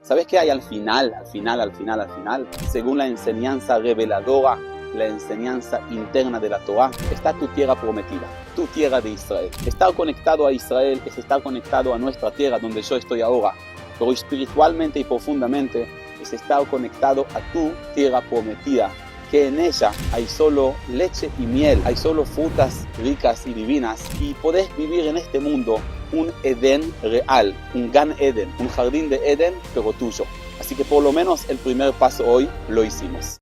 ¿Sabes qué hay al final? Según la enseñanza reveladora, la enseñanza interna de la Torá, está tu tierra prometida, tu tierra de Israel. Estar conectado a Israel es estar conectado a nuestra tierra donde yo estoy ahora, pero espiritualmente y profundamente es estar conectado a tu tierra prometida, que en ella hay solo leche y miel, hay solo frutas ricas y divinas, y podés vivir en este mundo un Edén real, un Gan Eden, un jardín de Edén, pero tuyo. Así que por lo menos el primer paso hoy lo hicimos.